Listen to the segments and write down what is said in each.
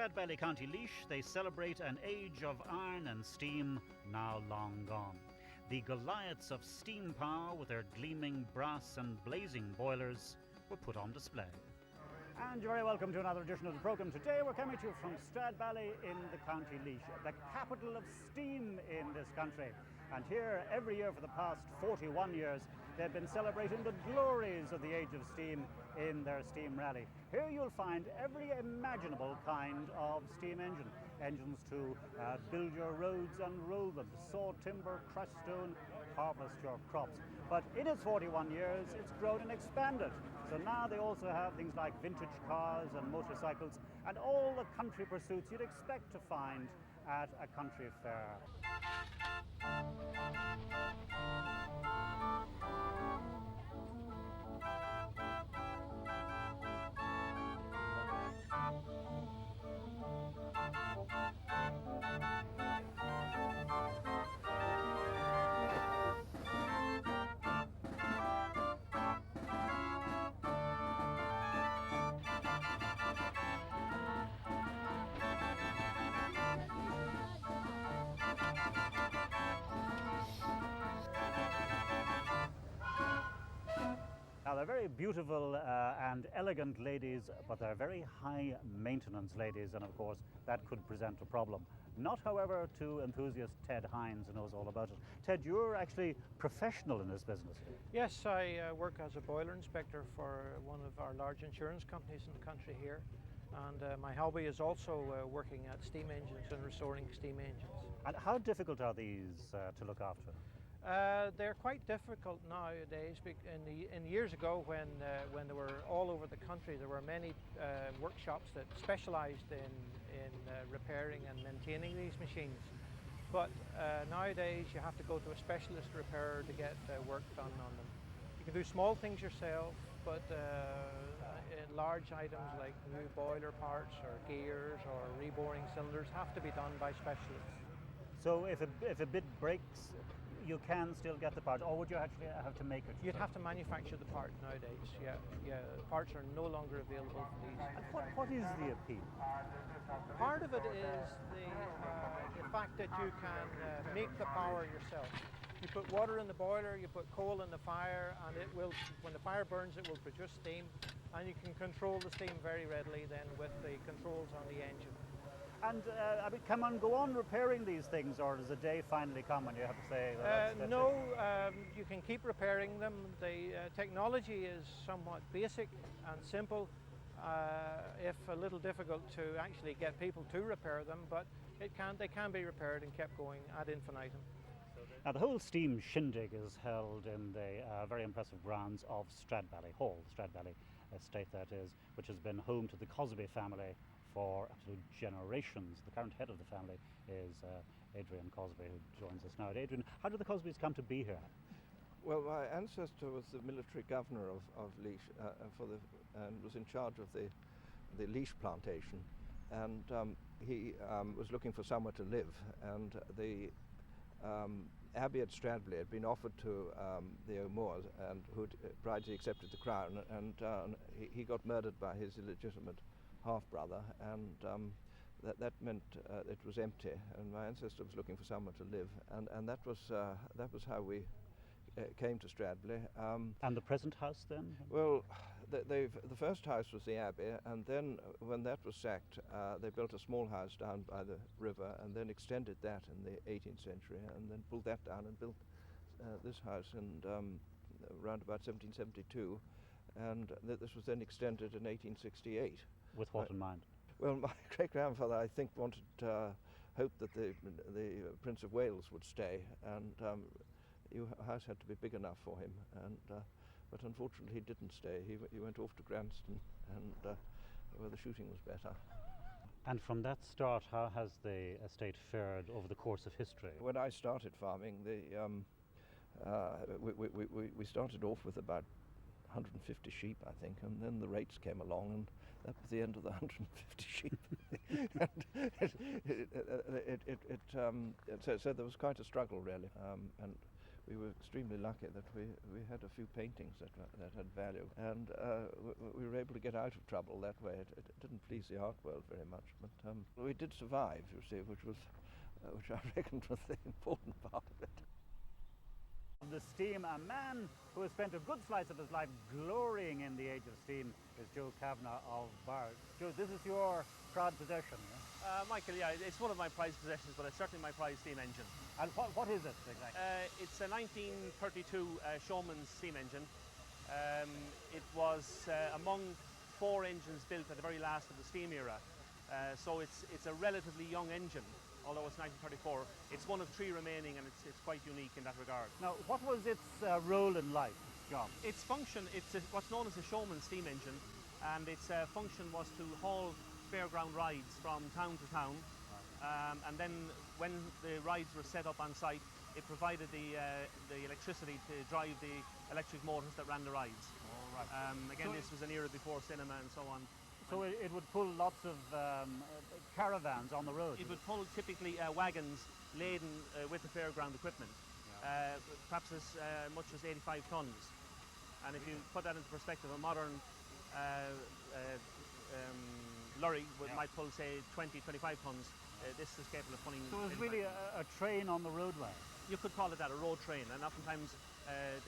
Stradbally County Laois, they celebrate an age of iron and steam now long gone. The Goliaths of steam power with their gleaming brass and blazing boilers were put on display. And you're very welcome to another edition of the programme. Today we're coming to you from Stradbally in the County Laois, the capital of steam in this country. And here, every year for the past 41 years, they've been celebrating the glories of the age of steam in their steam rally. Here you'll find every imaginable kind of steam engine. Engines to build your roads and roll them, saw timber, crush stone, harvest your crops. But in its 41 years, it's grown and expanded. So now they also have things like vintage cars and motorcycles and all the country pursuits you'd expect to find at a country fair. Now, they're very beautiful and elegant ladies, but they're very high maintenance ladies, and of course that could present a problem. Not, however, to enthusiast Ted Hines, who knows all about it. Ted, you're actually professional in this business. Yes, I work as a boiler inspector for one of our large insurance companies in the country here. And my hobby is also working at steam engines and restoring steam engines. And how difficult are these to look after? They're quite difficult nowadays. In years ago, when they were all over the country, there were many workshops that specialised in repairing and maintaining these machines. But nowadays, you have to go to a specialist repairer to get work done on them. You can do small things yourself, but in large items like new boiler parts or gears or reboring cylinders have to be done by specialists. So if a bit breaks, you can still get the part, or would you actually have to make it? You'd have to manufacture the part nowadays. Yeah. Parts are no longer available for these. And what is the appeal? Part of it is the fact that you can make the power yourself. You put water in the boiler, you put coal in the fire, and it will, when the fire burns, it will produce steam, and you can control the steam very readily then with the controls on the engine. And can one go on repairing these things, or does a day finally come when you have to say that's no, you can keep repairing them. The technology is somewhat basic and simple, if a little difficult to actually get people to repair them, but they can be repaired and kept going ad infinitum. Now, the whole steam shindig is held in the very impressive grounds of Stradbally Hall, Stradbally estate that is, which has been home to the Cosby family for absolute generations. The current head of the family is Adrian Cosby, who joins us now. Adrian, how did the Cosbys come to be here? Well, my ancestor was the military governor of Laois and was in charge of the Laois plantation, and he was looking for somewhere to live, and the abbey at Stradbally had been offered to the O'Moores, and who bribed accepted the crown, and he got murdered by his illegitimate half-brother, and that meant it was empty, and my ancestor was looking for somewhere to live, and that was how we came to Stradbally. And the present house then? Well, the first house was the abbey, and then when that was sacked, they built a small house down by the river, and then extended that in the 18th century, and then pulled that down and built this house in around about 1772, and this was then extended in 1868. With what in mind? Well, my great-grandfather, I think, hoped that the Prince of Wales would stay, and the house had to be big enough for him, but unfortunately he didn't stay. He went off to Granston, and where the shooting was better. And from that start, how has the estate fared over the course of history? When I started farming, we started off with about 150 sheep, I think, and then the rates came along, and that was the end of the 150 sheep. So there was quite a struggle, really, and we were extremely lucky that we had a few paintings that had value, and we were able to get out of trouble that way. It didn't please the art world very much, but we did survive, you see, which I reckoned was the important part of it. The steam, a man who has spent a good slice of his life glorying in the age of steam, is Joe Kavanagh of Bars. Joe, this is your proud possession, yeah? Michael, yeah, it's one of my prized possessions, but it's certainly my prized steam engine. And what is it exactly? It's a 1932 Showman's steam engine. It was among 4 engines built at the very last of the steam era, so it's a relatively young engine. Although it's 1934, it's one of 3 remaining, and it's quite unique in that regard. Now, what was its role in life, its job? Its function, it's what's known as a Showman's steam engine, and its function was to haul fairground rides from town to town, and then when the rides were set up on site, it provided the electricity to drive the electric motors that ran the rides. All right. Again, this was an era before cinema and so on. So it would pull lots of caravans on the road? It would pull typically wagons laden with the fairground equipment, perhaps as much as 85 tons. And if you put that into perspective, a modern lorry might pull, say, 20, 25 tons. This is capable of pulling... So it's really a train on the roadway? You could call it that, a road train, and oftentimes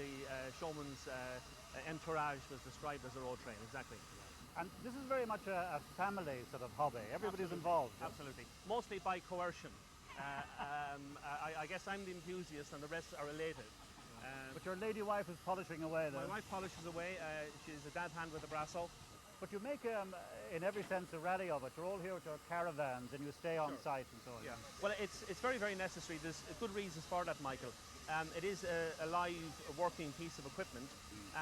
the Showman's entourage was described as a road train, exactly. And this is very much a family sort of hobby. Everybody's involved. Absolutely. Mostly by coercion. I guess I'm the enthusiast and the rest are related. But your lady wife is polishing away there. My wife polishes away. She's a dab hand with a brasso. But you make, in every sense, a rally of it. You're all here with your caravans and you stay on site and so on. Yeah. Well, it's very, very necessary. There's good reasons for that, Michael. It is a live working piece of equipment,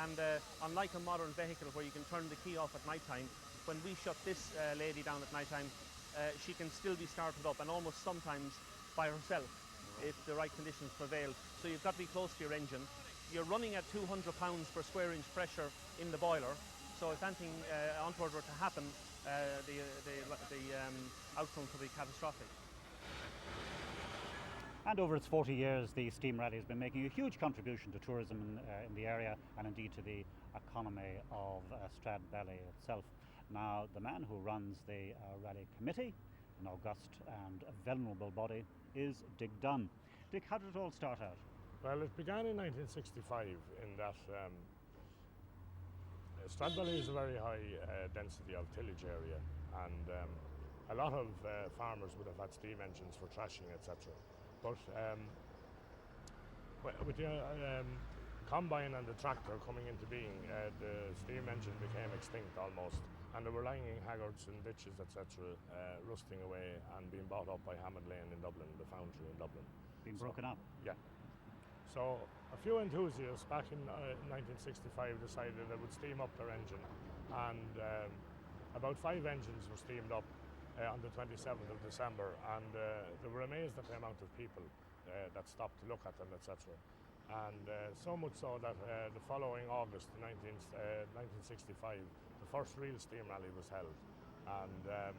and unlike a modern vehicle where you can turn the key off at night time, when we shut this lady down at night time, she can still be started up, and almost sometimes by herself if the right conditions prevail. So you've got to be close to your engine. You're running at 200 pounds per square inch pressure in the boiler, so if anything untoward were to happen, the outcome could be catastrophic. And over its 40 years, the Steam Rally has been making a huge contribution to tourism in the area and indeed to the economy of Stradbally itself. Now, the man who runs the rally committee, an august and venerable body, is Dick Dunn. Dick, how did it all start out? Well, it began in 1965 in that Stradbally is a very high density of tillage area, and a lot of farmers would have had steam engines for thrashing, etc. But with the combine and the tractor coming into being, the steam engine became extinct almost, and they were lying in haggards and ditches, etc., rusting away and being bought up by Hammond Lane in Dublin, the foundry in Dublin. Being broken up? Yeah. So a few enthusiasts back in 1965 decided they would steam up their engine, and about 5 engines were steamed up on the 27th of December, and they were amazed at the amount of people that stopped to look at them, etc. And so much so that the following August 1965, the first real steam rally was held, and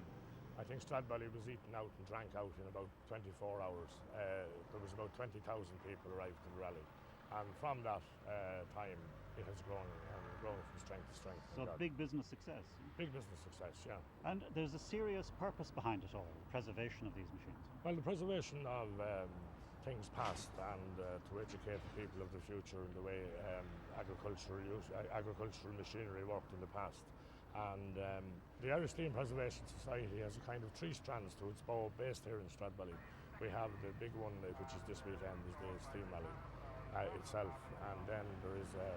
I think Stradbally was eaten out and drank out in about 24 hours. There was about 20,000 people arrived to the rally, and from that time it has grown and grown from strength to strength. So big business success. Big business success, yeah. And there's a serious purpose behind it all, preservation of these machines. Well, the preservation of things past, and to educate the people of the future in the way agricultural machinery worked in the past. And the Irish Steam Preservation Society has a kind of 3 strands to its bow based here in Stradbally. We have the big one, which is this weekend, is the Steam Rally itself, and then there is a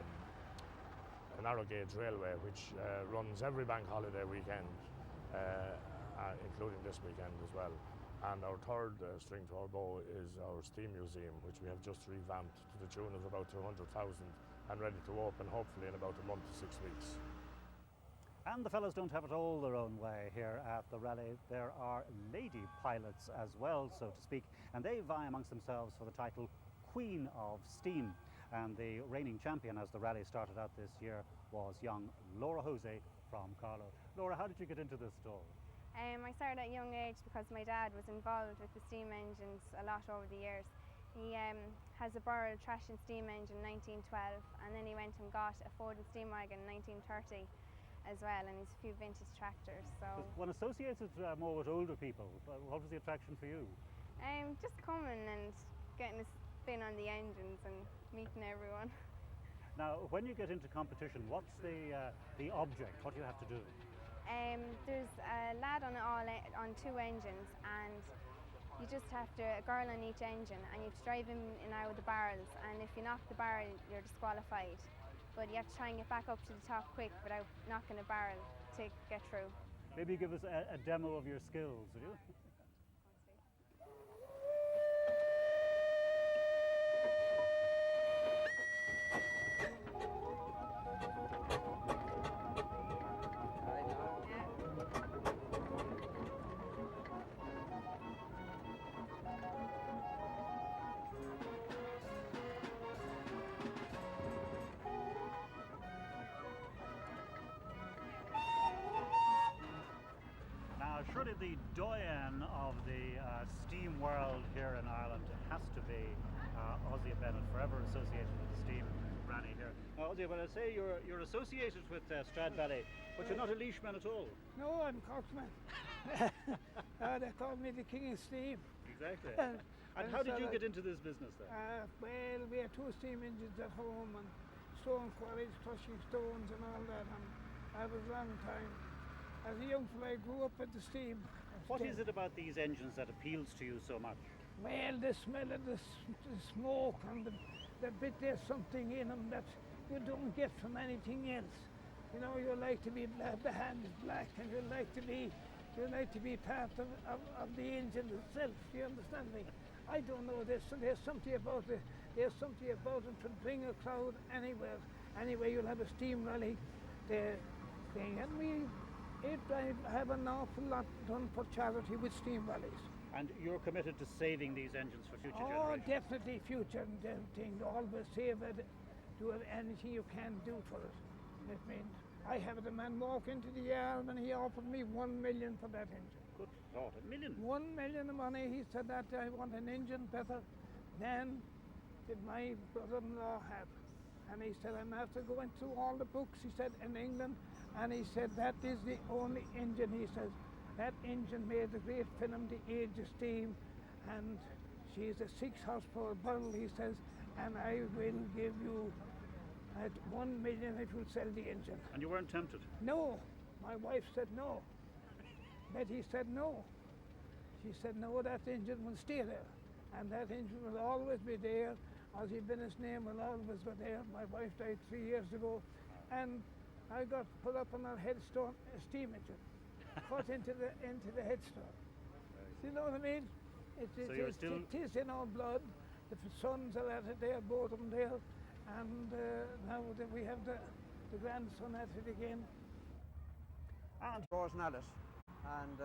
narrow gauge railway which runs every bank holiday weekend, including this weekend as well. And our 3rd string to our bow is our Steam Museum, which we have just revamped to the tune of about 200,000 and ready to open hopefully in about a month to 6 weeks. And the fellows don't have it all their own way here at the rally. There are lady pilots as well, so to speak, and they vie amongst themselves for the title Queen of Steam. And the reigning champion as the rally started out this year was young Laura Jose from Carlow. Laura, how did you get into this at all? I started at a young age because my dad was involved with the steam engines a lot over the years. He has a Burrell trash and steam engine 1912, and then he went and got a Ford and steam wagon 1930 as well, and he's a few vintage tractors. So One associates it more with older people. What was the attraction for you? just coming and getting a spin on the engines and meeting everyone. Now, when you get into competition, what's the object? What do you have to do? There's a lad on 2 engines, and you just have to, a girl on each engine, and you have to drive in and out of the barrels, and if you knock the barrel, you're disqualified. But you have to try and get back up to the top quick without knocking a barrel to get through. Maybe give us a demo of your skills, would you? Surely the doyen of the steam world here in Ireland has to be Ozzy Bennett, forever associated with the steam rally here. Now, Ozzy, when I say you're associated with Stradbally, but you're not a Laoisman at all. No, I'm Corkman. They call me the King of Steam. Exactly. And how did you get into this business then? Well, we had 2 steam engines at home and stone quarries, crushing stones and all that, and that was a long time. As a young fella, I grew up with the steam. What is it about these engines that appeals to you so much? Well, the smell of the smoke and the bit there's something in them that you don't get from anything else. You know, you like to be black, the hand is black, and you like to be part of the engine itself. Do you understand me? I don't know. There's something about it. There's something about it to bring a crowd anywhere. Anyway, you'll have a steam rally thing, and I have an awful lot done for charity with steam rallies. And you're committed to saving these engines for future Oh, generations? definitely future thing. Always save it. Do anything you can do for it. It means I had a man walk into the yard and he offered me 1 million for that engine. Good thought, $1 million? 1 million of money. He said that I want an engine better than my brother-in-law had. And he said, I'm after going through all the books, he said, in England. And he said, that is the only engine, he says. That engine made a great film, The Age of Steam. And she's a 6 horsepower Burrell, he says. And I will give you at 1 million if you sell the engine. And you weren't tempted? No. My wife said no. Betty said no. She said, no, that engine will stay there. And that engine will always be there. Ozzy Bennett's name will always be there. My wife died 3 years ago. And I got put up on a headstone, a steam engine, put into the headstone. You know what I mean? It is in our blood. The sons are at it there, both of them there. And now that we have the grandson at it again. And wasn't at it. And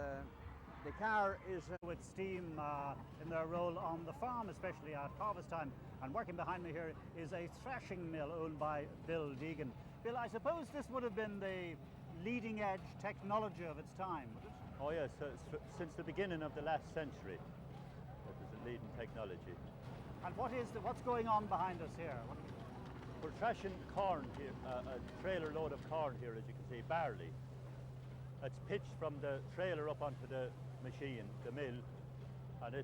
the car is with steam in their role on the farm, especially at harvest time. And working behind me here is a thrashing mill owned by Bill Deegan. Bill, I suppose this would have been the leading edge technology of its time, would it? Oh yes, since the beginning of the last century, it was a leading technology. And what's going on behind us here? We're thrashing corn here, a trailer load of corn here, as you can see, barley. It's pitched from the trailer up onto the machine, the mill, and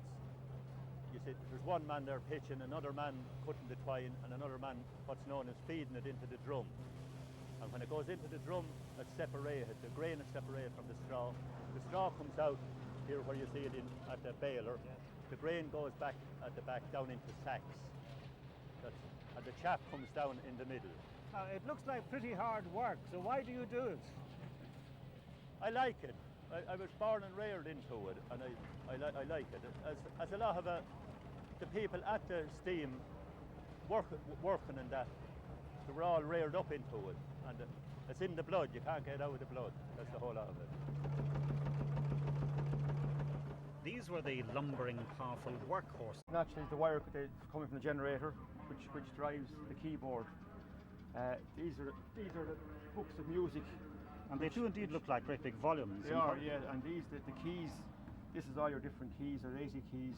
you see, there's one man there pitching, another man cutting the twine, and another man, what's known as feeding it into the drum. And when it goes into the drum, it's separated, the grain is separated from the straw. The straw comes out here where you see it at the baler. Yeah. The grain goes back at the back down into sacks. And the chaff comes down in the middle. Now, it looks like pretty hard work, so why do you do it? I like it. I was born and reared into it, and I like it. As a lot of the people at the steam working in that, they were all reared up into it, and it's in the blood. You can't get out of the blood. That's the whole lot of it. These were the lumbering, powerful workhorses. Naturally, the wire coming from the generator, which drives the keyboard. These are the books of music. And they do indeed look like great big volumes. They are, yeah, and these, the keys, this is all your different keys, or 80 keys.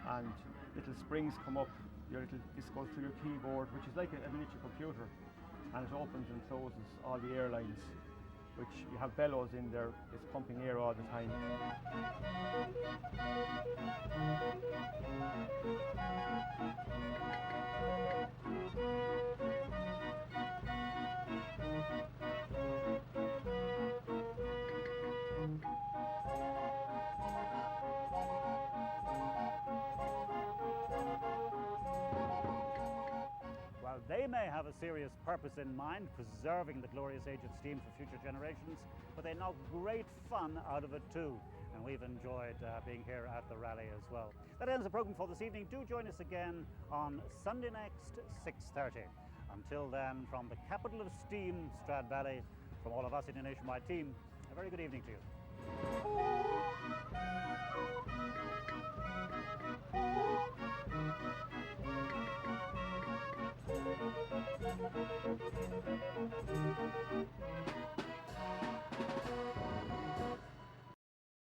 and little springs come up. This goes through your keyboard, which is like a miniature computer, and it opens and closes all the air lines, which you have bellows in there. It's pumping air all the time. Well, they may have a serious purpose in mind, preserving the glorious age of steam for future generations, but they knock great fun out of it too. And we've enjoyed being here at the rally as well. That ends the programme for this evening. Do join us again on Sunday next, 6:30. Until then, from the capital of steam, Stradbally, from all of us in the Nationwide team, a very good evening to you.